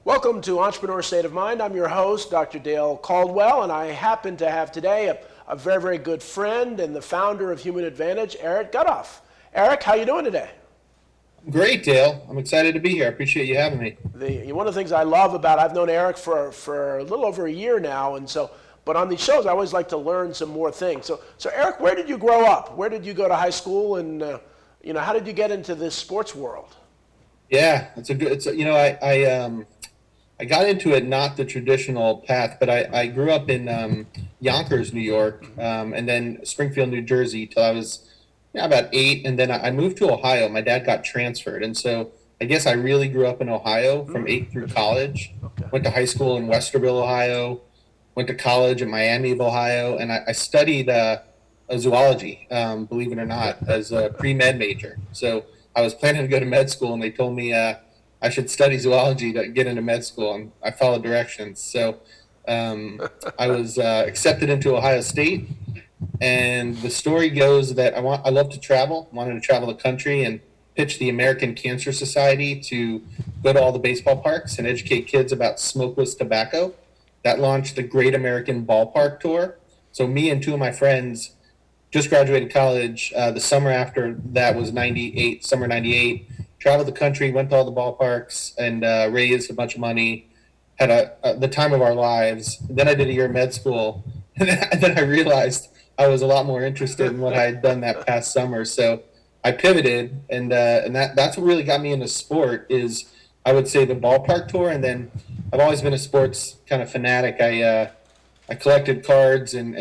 Welcome to Entrepreneur State of Mind. I'm your host, Dr. Dale Caldwell, and I happen to have today a very, very good friend and the founder of Human Advantage, Eric Guthoff. Eric, how you doing today? Great, Dale. I'm excited to be here. I appreciate you having me. One of the things I love about, I've known Eric for a little over a year now, but on these shows, I always like to learn some more things. So Eric, where did you grow up? Where did you go to high school, and how did you get into this sports world? Yeah, I got into it not the traditional path, but I grew up in Yonkers, New York, and then Springfield, New Jersey till I was about 8, and then I moved to Ohio. My dad got transferred, and so I guess I really grew up in Ohio from 8 through college. Okay. Went to high school in Westerville, Ohio. Went to college in Miami of Ohio, and I studied zoology, believe it or not, as a pre-med major. So I was planning to go to med school, and they told me I should study zoology to get into med school, and I followed directions. So I was accepted into Ohio State, and the story goes that I love to travel, wanted to travel the country, and pitched the American Cancer Society to go to all the baseball parks and educate kids about smokeless tobacco. That launched the Great American Ballpark Tour. So me and two of my friends just graduated college. The summer after that was 98, summer 98. Traveled the country, went to all the ballparks, and raised a bunch of money. Had the time of our lives. Then I did a year of med school, and then I realized I was a lot more interested in what I had done that past summer. So I pivoted, and that's what really got me into sport. Is I would say the ballpark tour, and then I've always been a sports kind of fanatic. I collected cards and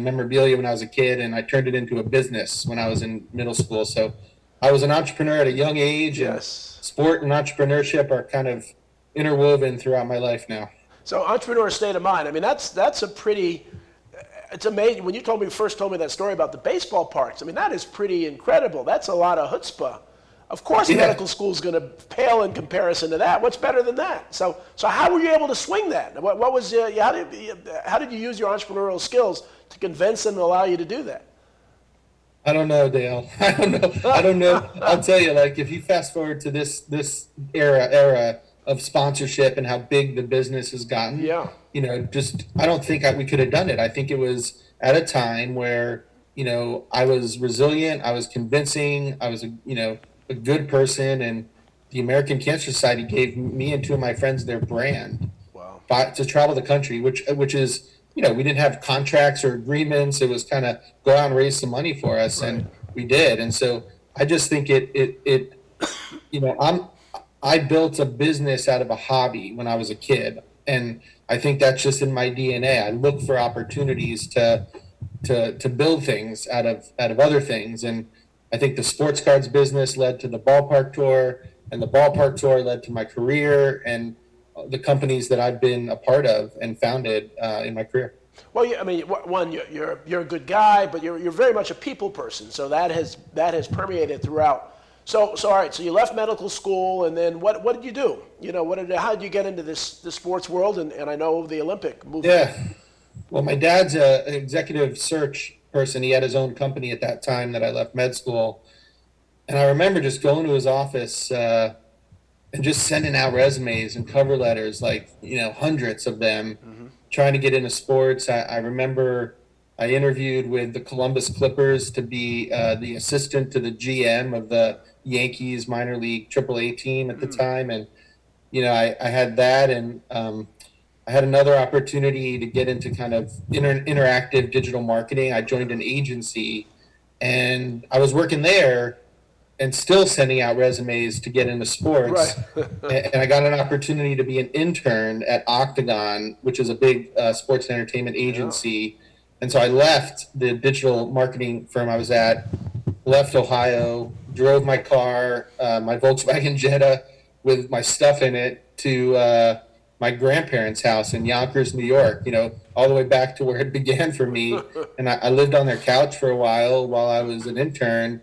memorabilia when I was a kid, and I turned it into a business when I was in middle school. So I was an entrepreneur at a young age, and Yes. sport and entrepreneurship are kind of interwoven throughout my life now. So entrepreneur state of mind. I mean, that's a pretty. It's amazing when you first told me that story about the baseball parks. I mean, that is pretty incredible. That's a lot of chutzpah. Of course, Yeah. medical school is going to pale in comparison to that. What's better than that? So how were you able to swing that? What was how did you use your entrepreneurial skills to convince them to allow you to do that? I don't know, Dale. I don't know. I don't know. I'll tell you, like, if you fast forward to this era of sponsorship and how big the business has gotten, Yeah. just I don't think we could have done it. I think it was at a time where I was resilient, I was convincing, I was a good person, and the American Cancer Society gave me and two of my friends their brand Wow. to travel the country, which is we didn't have contracts or agreements. It was kind of go out and raise some money for us, Right. and we did. And so I just think I built a business out of a hobby when I was a kid, and I think that's just in my DNA. I look for opportunities to build things out of other things, and I think the sports cards business led to the ballpark tour, and the ballpark tour led to my career and the companies that I've been a part of and founded in my career. Well, I mean, one, you're a good guy, but you're very much a people person. So that has permeated throughout. So all right. So you left medical school, and then what did you do? How did you get into the sports world? And I know the Olympic movement. Yeah. Well, my dad's an executive search person. He had his own company at that time that I left med school. And I remember just going to his office and just sending out resumes and cover letters, like, hundreds of them, trying to get into sports. I remember I interviewed with the Columbus Clippers to be the assistant to the GM of the Yankees minor league AAA team at the time. And, I had that, and I had another opportunity to get into kind of interactive digital marketing. I joined an agency, and I was working there and still sending out resumes to get into sports. Right. And I got an opportunity to be an intern at Octagon, which is a big sports and entertainment agency. And so I left the digital marketing firm I was at, left Ohio, drove my car, my Volkswagen Jetta with my stuff in it to my grandparents' house in Yonkers, New York, all the way back to where it began for me. And I lived on their couch for a while I was an intern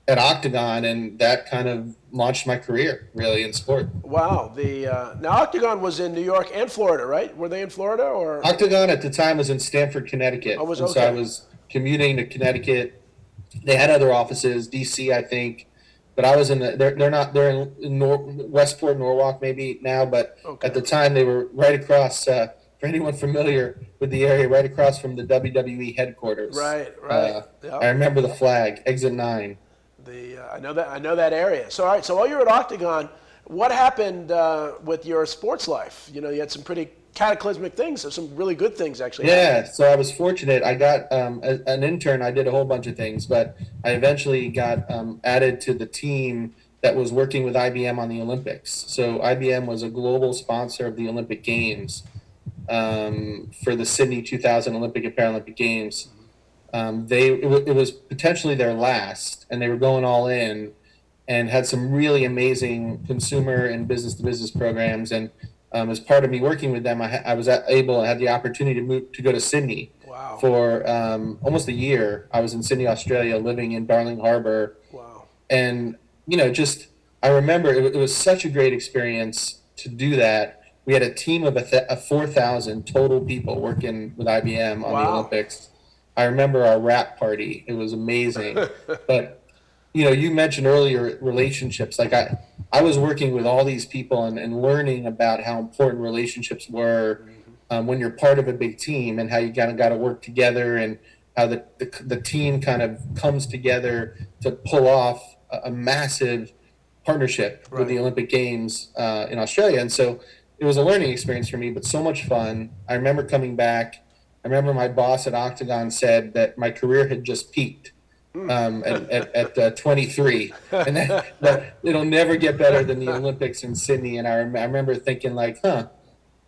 at Octagon, and that kind of launched my career really in sport. Wow. Now Octagon was in New York and Florida, right? Were they in Florida or? Octagon at the time was in Stamford, Connecticut. Oh, was and okay. so I was commuting to Connecticut. They had other offices, DC, I think, but I was in they're in Westport, Norwalk maybe now, but Okay. at the time they were right across. For anyone familiar with the area, right across from the WWE headquarters. Right. I Yep. remember the flag, Exit 9. I know that area. So all right. So while you're at Octagon, what happened with your sports life? You know, you had some pretty cataclysmic things, or some really good things actually. Yeah, so I was fortunate. I got an intern. I did a whole bunch of things, but I eventually got added to the team that was working with IBM on the Olympics. So IBM was a global sponsor of the Olympic Games for the Sydney 2000 Olympic and Paralympic Games. It was potentially their last, and they were going all in, and had some really amazing consumer and business to business programs. And as part of me working with them, I had the opportunity to move to go to Sydney. Wow. For almost a year. I was in Sydney, Australia, living in Darling Harbour. Wow. And just I remember it was such a great experience to do that. We had a team of 4,000 total people working with IBM on the Wow. Olympics. I remember our wrap party. It was amazing. But you mentioned earlier relationships. Like I was working with all these people and learning about how important relationships were when you're part of a big team, and how you kind of got to work together, and how the team kind of comes together to pull off a massive partnership with the Olympic Games in Australia. And so it was a learning experience for me, but so much fun. I remember coming back. I remember my boss at Octagon said that my career had just peaked at 23, and that it'll never get better than the Olympics in Sydney. And I remember thinking like,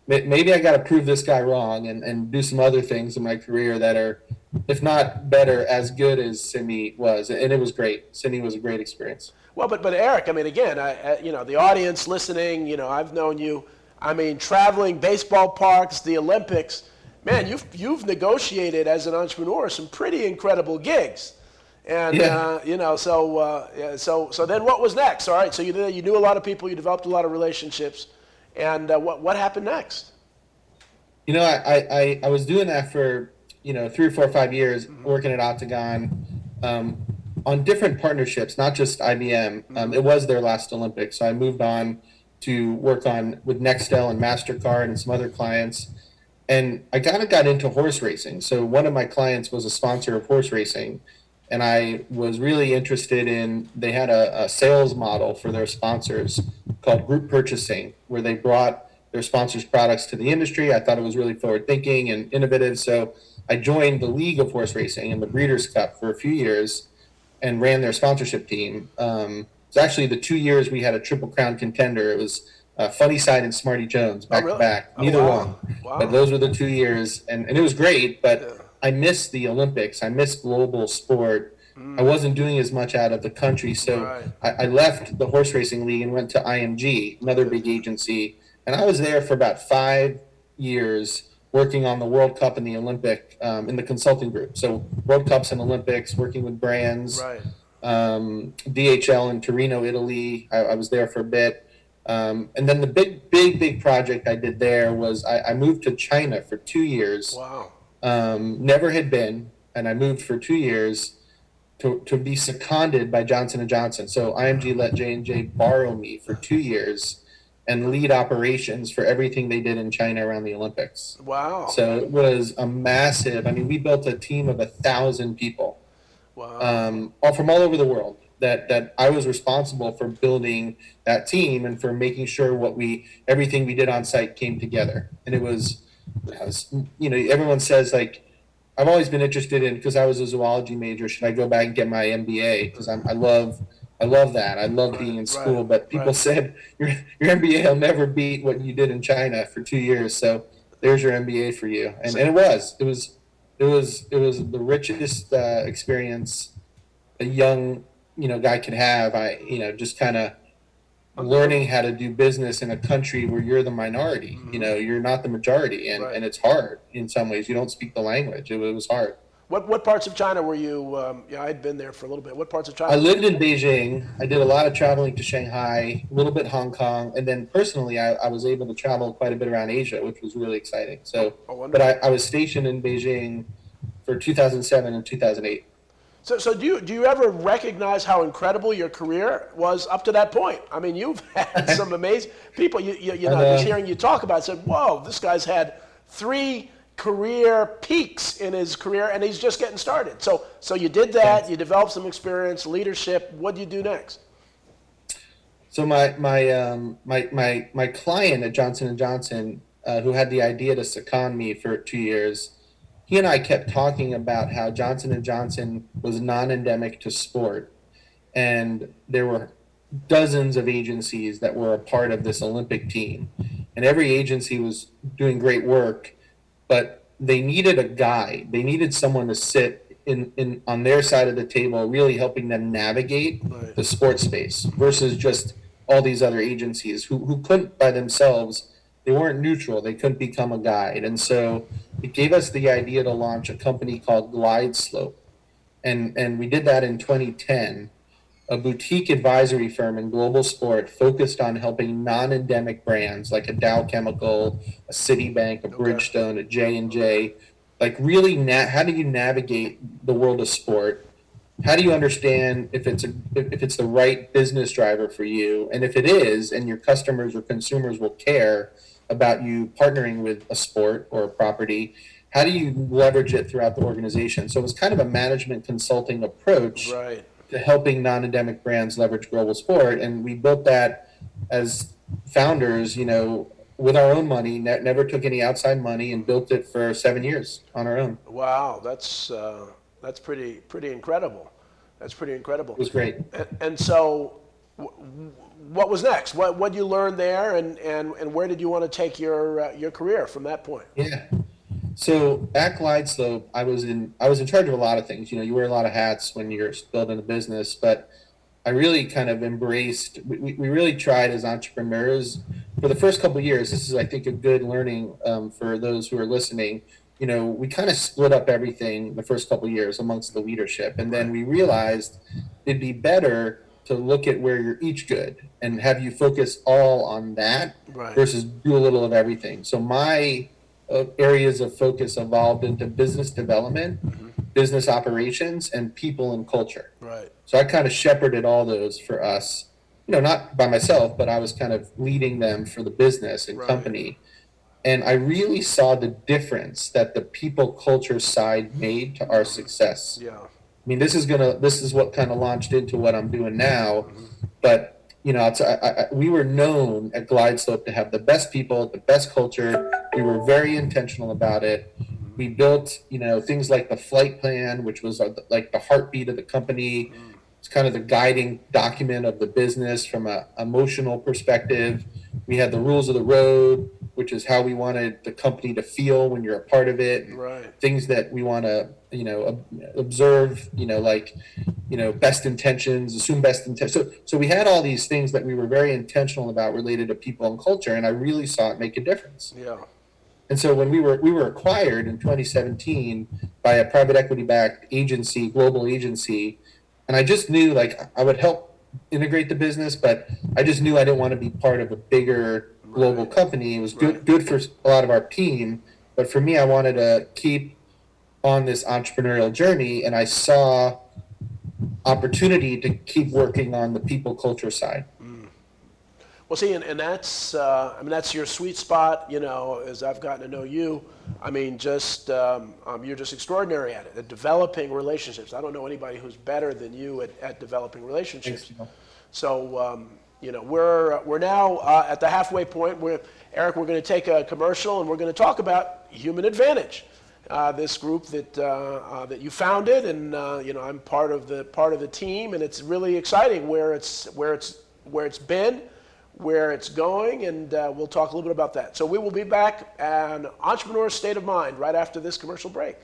maybe I got to prove this guy wrong, and do some other things in my career that are, if not better, as good as Sydney was. And it was great. Sydney was a great experience. Well, but Eric, I mean, again, the audience listening, I've known you. I mean, traveling, baseball parks, the Olympics. Man, you've negotiated as an entrepreneur some pretty incredible gigs. And so then what was next? All right, so you knew a lot of people, you developed a lot of relationships, and what happened next? I was doing that for 3 or 4 or 5 years, working at Octagon on different partnerships, not just IBM. It was their last Olympics, so I moved on to work with Nextel and MasterCard and some other clients. And I kind of got into horse racing. So one of my clients was a sponsor of horse racing, and I was really interested they had a sales model for their sponsors called group purchasing, where they brought their sponsors' products to the industry. I thought it was really forward thinking and innovative. So I joined the League of Horse Racing and the Breeders' Cup for a few years and ran their sponsorship team. It's actually the 2 years we had a Triple Crown contender. It was Funny Side and Smarty Jones back to back. Neither won. Wow. But those were the 2 years, and it was great, but I missed the Olympics. I missed global sport. I wasn't doing as much out of the country, so I left the Horse Racing League and went to IMG, another big agency, and I was there for about 5 years working on the World Cup and the Olympic in the consulting group. So World Cups and Olympics, working with brands. DHL in Torino, Italy. I was there for a bit. And then the big project I did there was I moved to China for 2 years. Wow. Never had been, and I moved for 2 years to be seconded by Johnson & Johnson. So IMG let J&J borrow me for 2 years and lead operations for everything they did in China around the Olympics. Wow. So it was a massive, we built a team of 1,000 people. Wow. All from all over the world that I was responsible for building that team and for making sure everything we did on site came together. And it was everyone says like, I've always been interested in, because I was a zoology major, should I go back and get my MBA? Because I love that. I love being in school, but people said your MBA will never beat what you did in China for 2 years. So there's your MBA for you. And it was the richest experience a young guy could have. Just kind of learning how to do business in a country where you're the minority. You're not the majority, and it's hard in some ways. You don't speak the language. It was hard. What parts of China were you? I'd been there for a little bit. What parts of China? I lived in Beijing. I did a lot of traveling to Shanghai, a little bit Hong Kong, and then personally, I was able to travel quite a bit around Asia, which was really exciting. So, but I was stationed in Beijing for 2007 and 2008. So do you ever recognize how incredible your career was up to that point? I mean, you've had some amazing people. You know, just hearing you talk about it, said, "Whoa, this guy's had 3 career peaks in his career, and he's just getting started." So you did that. Thanks. You developed some experience, leadership. What do you do next? So my client at Johnson and Johnson, who had the idea to second me for 2 years, he and I kept talking about how Johnson and Johnson was non-endemic to sport, and there were dozens of agencies that were a part of this Olympic team, and every agency was doing great work, but they needed a guide. They needed someone to sit in on their side of the table, really helping them navigate Right. the sports space versus just all these other agencies who couldn't by themselves. They weren't neutral. They couldn't become a guide. And so it gave us the idea to launch a company called Glide Slope. And we did that in 2010, a boutique advisory firm in global sport focused on helping non-endemic brands like a Dow Chemical, a Citibank, a Bridgestone, a J&J, like really how do you navigate the world of sport? How do you understand if it's the right business driver for you? And if it is, and your customers or consumers will care about you partnering with a sport or a property, how do you leverage it throughout the organization? So it was kind of a management consulting approach Right. to helping non-endemic brands leverage global sport. And we built that as founders, you know, with our own money, never took any outside money, and built it for 7 years on our own. Wow, that's pretty incredible. That's pretty incredible. It was great. And so, what was next? What did you learn there, and where did you want to take your career from that point? Yeah. So at Glide Slope, I was in charge of a lot of things. You know, you wear a lot of hats when you're building a business, but I really kind of embraced. We really tried as entrepreneurs for the first couple of years. This is, I think, a good learning for those who are listening. You know, we kind of split up everything the first couple of years amongst the leadership, and then we realized it'd be better to look at where you're each good and have you focus all on that versus do a little of everything. So my areas of focus evolved into business development, business operations, and people and culture. Right. So I kind of shepherded all those for us, you know, not by myself, but I was kind of leading them for the business and company. And I really saw the difference that the people culture side made to our success. Yeah. I mean, this is what kind of launched into what I'm doing now. But, you know, we were known at Glide Slope to have the best people, the best culture. We were very intentional about it. We built, you know, things like the flight plan, which was like the heartbeat of the company. It's kind of the guiding document of the business from an emotional perspective. We had the rules of the road, which is how we wanted the company to feel when you're a part of it. Right. Things that we want to, you know, observe, you know, like, you know, best intentions, assume best intentions. So we had all these things that we were very intentional about related to people and culture, and I really saw it make a difference. Yeah. And so when we were acquired in 2017 by a private equity backed agency, global agency, and I just knew like I would help integrate the business, but I just knew I didn't want to be part of a bigger global company. It was good for a lot of our team, but for me, I wanted to keep on this entrepreneurial journey, and I saw opportunity to keep working on the people culture side. Well, see, and that's, I mean, that's your sweet spot, you know, as I've gotten to know you. I mean, just, you're just extraordinary at it, at developing relationships. I don't know anybody who's better than you at developing relationships. Thanks, So, you know, we're now at the halfway point. Eric, we're going to take a commercial, and we're going to talk about Human Advantage, this group that you founded, and you know, I'm part of the team, and it's really exciting where it's been, where it's going, and we'll talk a little bit about that. So we will be back on Entrepreneur State of Mind right after this commercial break.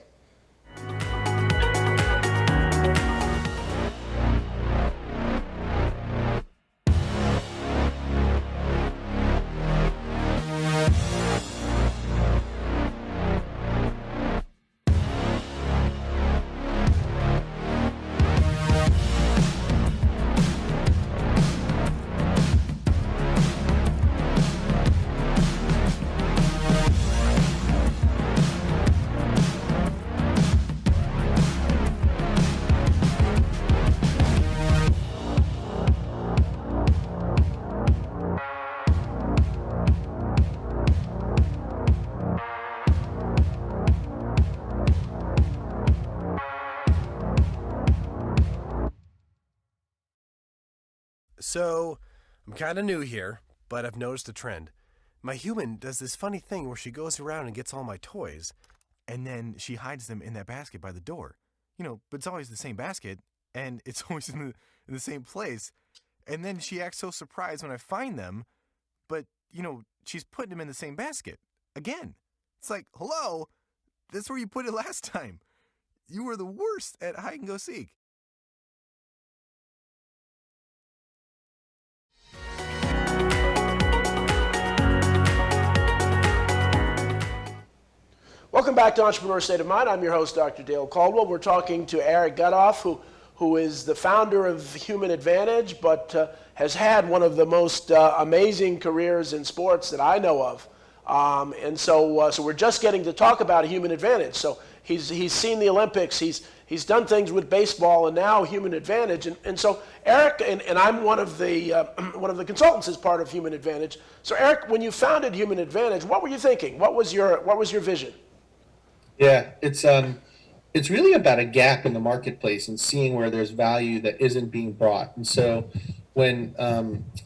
So, I'm kind of new here, but I've noticed a trend. My human does this funny thing where she goes around and gets all my toys, and then she hides them in that basket by the door. But it's always the same basket, and it's always in the same place. And then she acts so surprised when I find them, but, she's putting them in the same basket. Again. It's like, hello? That's where you put it last time. You were the worst at hide and go seek. Welcome back to Entrepreneur State of Mind. I'm your host, Dr. Dale Caldwell. We're talking to Eric Guthoff, who is the founder of Human Advantage, but has had one of the most amazing careers in sports that I know of. So we're just getting to talk about Human Advantage. So he's seen the Olympics, he's done things with baseball, and now Human Advantage. And so Eric, and I'm one of the consultants as part of Human Advantage. So Eric, when you founded Human Advantage, what were you thinking? What was your vision? Yeah, it's really about a gap in the marketplace and seeing where there's value that isn't being brought. And so when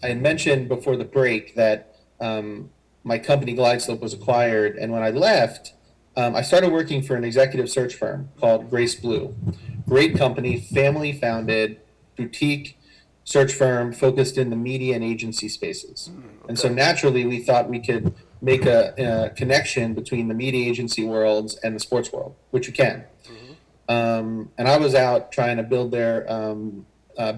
I mentioned before the break that my company GlideSlope was acquired, and when I left, I started working for an executive search firm called Grace Blue. Great company, family founded, boutique search firm focused in the media and agency spaces. Okay. And so naturally we thought we could make a connection between the media agency worlds and the sports world, which you can. Mm-hmm. And I was out trying to build their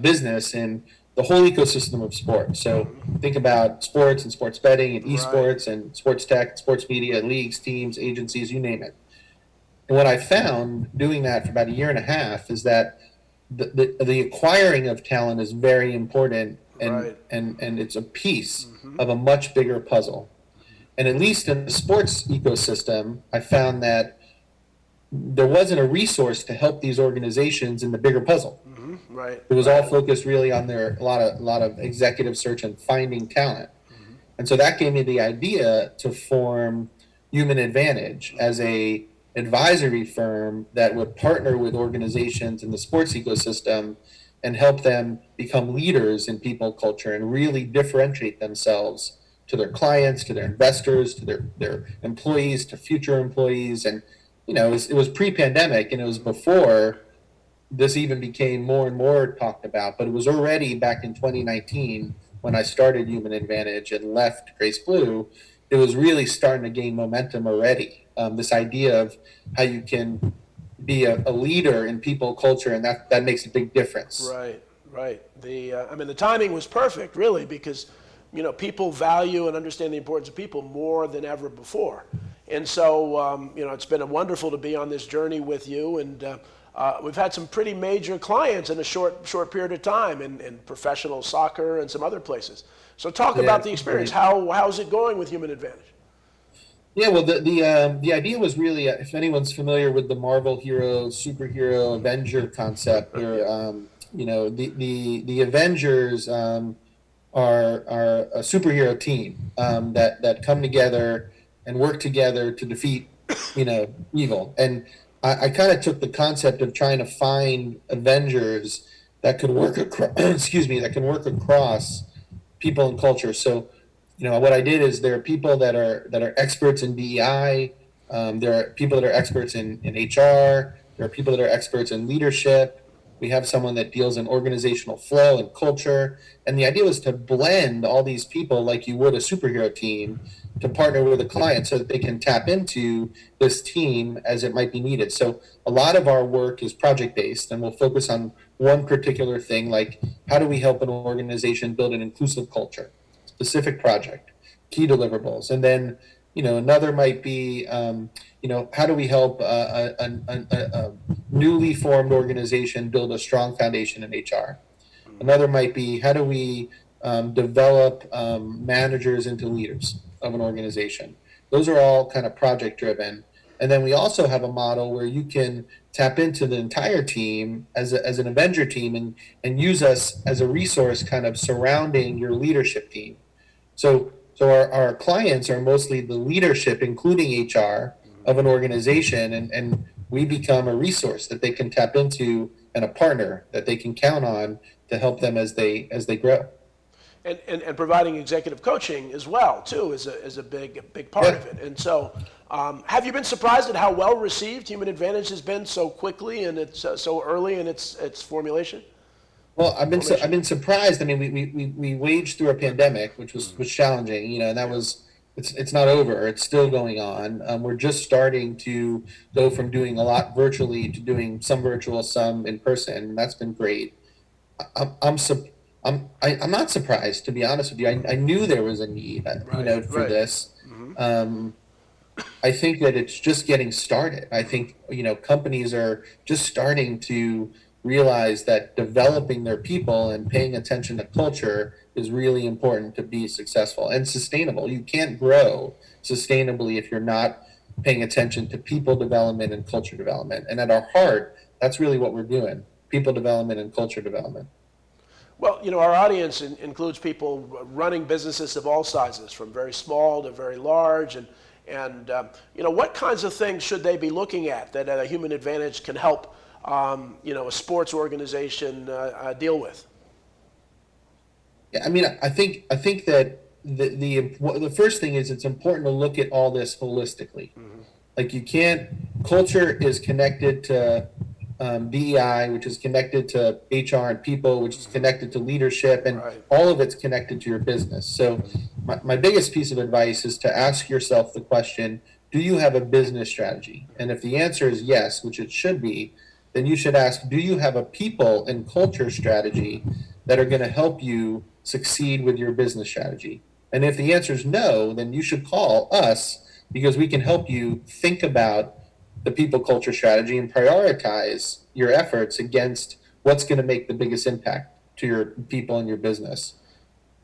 business in the whole ecosystem of sports. So think about sports and sports betting and esports and sports tech, and sports media, leagues, teams, agencies, you name it. And what I found doing that for about a year and a half is that the acquiring of talent is very important, and it's a piece of a much bigger puzzle. And at least in the sports ecosystem, I found that there wasn't a resource to help these organizations in the bigger puzzle. Mm-hmm. Right. It was all focused really on a lot of executive search and finding talent. Mm-hmm. And so that gave me the idea to form Human Advantage as a advisory firm that would partner with organizations in the sports ecosystem and help them become leaders in people culture and really differentiate themselves to their clients, to their investors, to their employees, to future employees. And it was pre-pandemic, and it was before this even became more and more talked about, but it was already back in 2019 when I started Human Advantage and left Grace Blue. It was really starting to gain momentum already. This idea of how you can be a leader in people culture, and that makes a big difference. Right. The timing was perfect, really, because people value and understand the importance of people more than ever before. And so, it's been wonderful to be on this journey with you. And we've had some pretty major clients in a short period of time in professional soccer and some other places. So talk about the experience. How's it going with Human Advantage? Yeah, well, the idea was really, if anyone's familiar with the Marvel hero, superhero, Avenger concept, where, the Avengers are a superhero team that come together and work together to defeat, evil. And I kind of took the concept of trying to find Avengers that could work across people and culture. So, what I did is there are people that are experts in DEI. There are people that are experts in HR. There are people that are experts in leadership. We have someone that deals in organizational flow and culture. And the idea was to blend all these people like you would a superhero team to partner with a client so that they can tap into this team as it might be needed. So a lot of our work is project-based, and we'll focus on one particular thing, like how do we help an organization build an inclusive culture, specific project, key deliverables. And then, another might be, how do we help a newly formed organization build a strong foundation in HR? Another might be, how do we develop managers into leaders of an organization? Those are all kind of project driven. And then we also have a model where you can tap into the entire team as an Avenger team and use us as a resource kind of surrounding your leadership team. So our clients are mostly the leadership, including HR, of an organization, and we become a resource that they can tap into and a partner that they can count on to help them as they grow. and providing executive coaching as well too is a big part of it. And so, have you been surprised at how well received Human Advantage has been so quickly and it's so early in its formulation? Well, I've been surprised. I mean, we waged through a pandemic, which was challenging, and that was it's not over. It's still going on. We're just starting to go from doing a lot virtually to doing some virtual, some in person. And that's been great. I'm sup- I'm not surprised, to be honest with you. I knew there was a need, for Right. this. I think that it's just getting started. I think, companies are just starting to realize that developing their people and paying attention to culture is really important to be successful and sustainable. You can't grow sustainably if you're not paying attention to people development and culture development. And at our heart, that's really what we're doing, people development and culture development. Well, our audience includes people running businesses of all sizes, from very small to very large, and what kinds of things should they be looking at that a Human Advantage can help, a sports organization deal with? Yeah, I mean, I think that the first thing is it's important to look at all this holistically. Like culture is connected to DEI, which is connected to HR and people, which is connected to leadership, and Right. all of it's connected to your business. So my biggest piece of advice is to ask yourself the question, do you have a business strategy? And if the answer is yes, which it should be, then you should ask, do you have a people and culture strategy that are going to help you succeed with your business strategy? And if the answer is no, then you should call us because we can help you think about the people culture strategy and prioritize your efforts against what's going to make the biggest impact to your people and your business.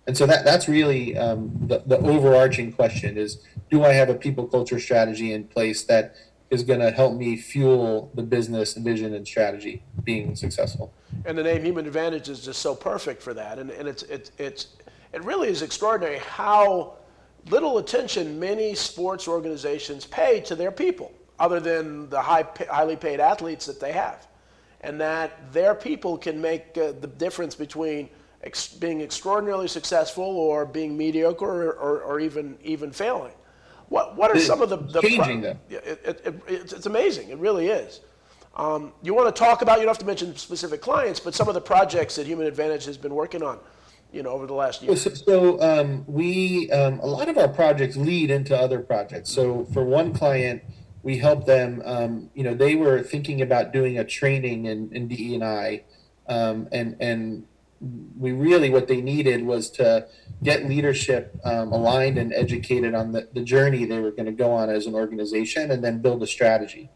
And so that's really the overarching question is, do I have a people culture strategy in place that is going to help me fuel the business vision and strategy being successful? And the name Human Advantage is just so perfect for that. And it really is extraordinary how little attention many sports organizations pay to their people, other than the highly paid athletes that they have. And that their people can make the difference between being extraordinarily successful or being mediocre or even failing. What are some of the changing them? It's amazing. It really is. You want to talk about, you don't have to mention specific clients, but some of the projects that Human Advantage has been working on, over the last year. So we a lot of our projects lead into other projects. So for one client, we helped them. They were thinking about doing a training in DE&I, and we really what they needed was to get leadership aligned and educated on the journey they were going to go on as an organization, and then build a strategy.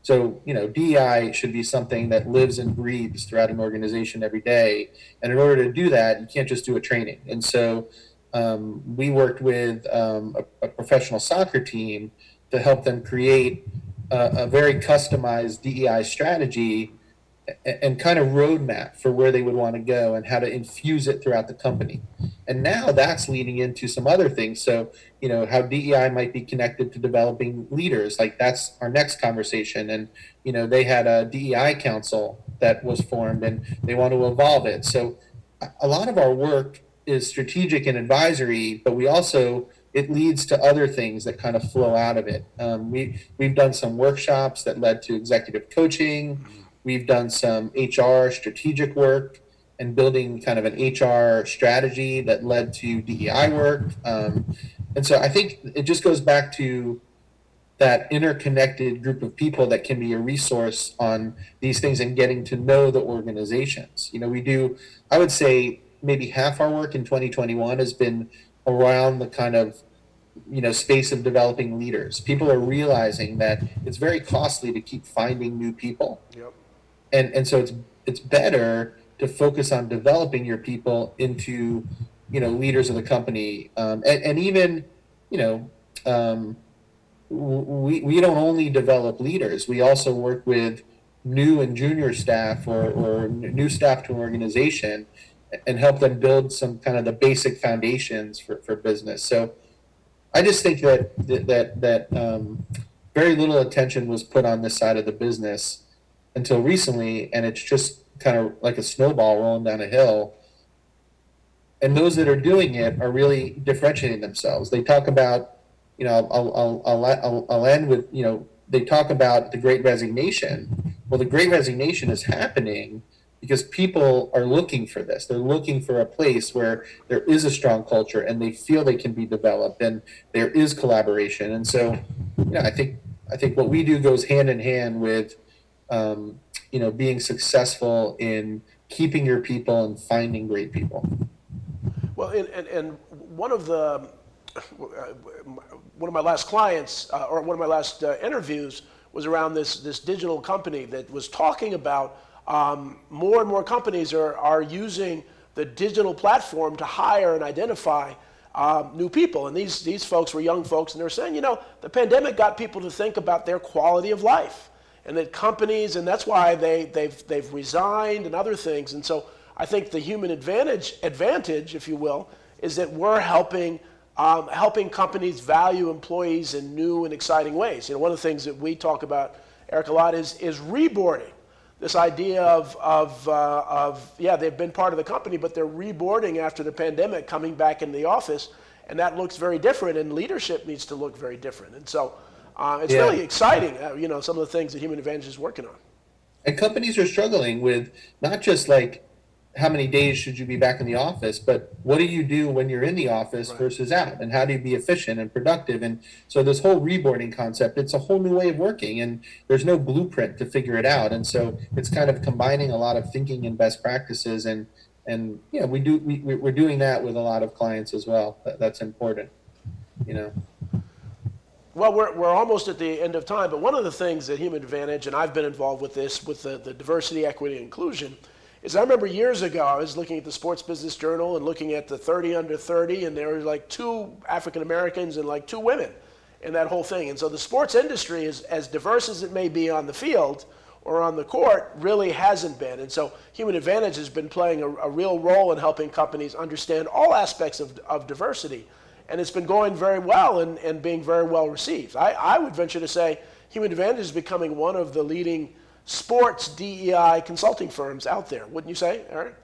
So, DEI should be something that lives and breathes throughout an organization every day. And in order to do that, you can't just do a training. And so we worked with a professional soccer team to help them create a very customized DEI strategy and kind of roadmap for where they would want to go and how to infuse it throughout the company. And now that's leading into some other things. So, how DEI might be connected to developing leaders, like that's our next conversation. And, they had a DEI council that was formed and they want to evolve it. So a lot of our work is strategic and advisory, but it leads to other things that kind of flow out of it. We've done some workshops that led to executive coaching. We've done some HR strategic work and building kind of an HR strategy that led to DEI work. And so I think it just goes back to that interconnected group of people that can be a resource on these things and getting to know the organizations. I would say maybe half our work in 2021 has been around the kind of space of developing leaders. People are realizing that it's very costly to keep finding new people. Yep. And so it's better to focus on developing your people into leaders of the company, and even we don't only develop leaders, we also work with new and junior staff or new staff to an organization and help them build some kind of the basic foundations for business. So I just think that very little attention was put on this side of the business until recently, and it's just kind of like a snowball rolling down a hill. And those that are doing it are really differentiating themselves. They talk about, I'll end with, they talk about the Great Resignation. Well, the Great Resignation is happening because people are looking for this. They're looking for a place where there is a strong culture and they feel they can be developed and there is collaboration. And so, I think what we do goes hand in hand with, being successful in keeping your people and finding great people. Well, and one of my last clients, or one of my last interviews, was around this digital company that was talking about more and more companies are using the digital platform to hire and identify new people. And these folks were young folks, and they were saying, the pandemic got people to think about their quality of life, and that companies, and that's why they've resigned and other things. And so I think the human advantage, if you will, is that we're helping companies value employees in new and exciting ways. One of the things that we talk about, Eric, a lot is reboarding. This idea of they've been part of the company, but they're reboarding after the pandemic, coming back into the office, and that looks very different, and leadership needs to look very different. And so it's really exciting, some of the things that Human Advantage is working on. And companies are struggling with not just like how many days should you be back in the office, but what do you do when you're in the office versus out, and how do you be efficient and productive? And so this whole reboarding concept, it's a whole new way of working, and there's no blueprint to figure it out. And so it's kind of combining a lot of thinking and best practices, and we're doing that with a lot of clients as well. That's important, Well, we're almost at the end of time, but one of the things that Human Advantage, and I've been involved with this, with the diversity, equity, and inclusion, is I remember years ago, I was looking at the Sports Business Journal and looking at the 30 under 30, and there were like 2 African Americans and like 2 women in that whole thing. And so the sports industry, is as diverse as it may be on the field or on the court, really hasn't been. And so Human Advantage has been playing a real role in helping companies understand all aspects of diversity. And it's been going very well and being very well received. I would venture to say Human Advantage is becoming one of the leading sports DEI consulting firms out there, wouldn't you say, Eric?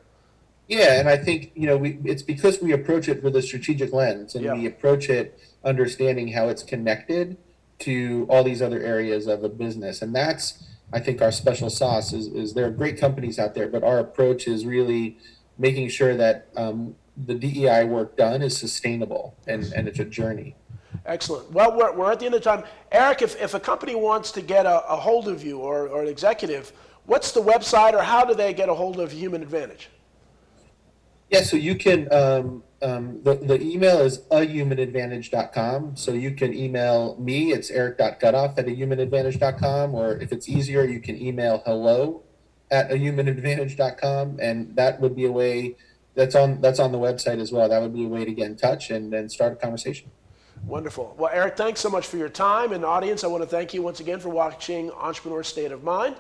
Yeah, and I think it's because we approach it with a strategic lens, and we approach it understanding how it's connected to all these other areas of a business, and that's, I think, our special sauce. Is there are great companies out there, but our approach is really making sure that the DEI work done is sustainable and it's a journey. Excellent. Well, we're at the end of time. Eric, if a company wants to get a hold of you or an executive, what's the website, or how do they get a hold of Human Advantage? Yeah, so you can, the email is ahumanadvantage.com. So you can email me, it's eric.guthoff@ahumanadvantage.com, or if it's easier, you can email hello@ahumanadvantage.com, and that would be a way, that's on the website as well. That would be a way to get in touch and then start a conversation. Wonderful. Well, Eric, thanks so much for your time. And audience, I want to thank you once again for watching Entrepreneur State of Mind.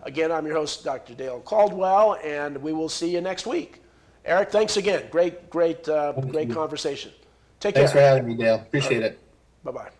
Again, I'm your host, Dr. Dale Caldwell, and we will see you next week. Eric, thanks again. Great conversation. Take care. Thanks for having me, Dale. Appreciate it. Bye-bye.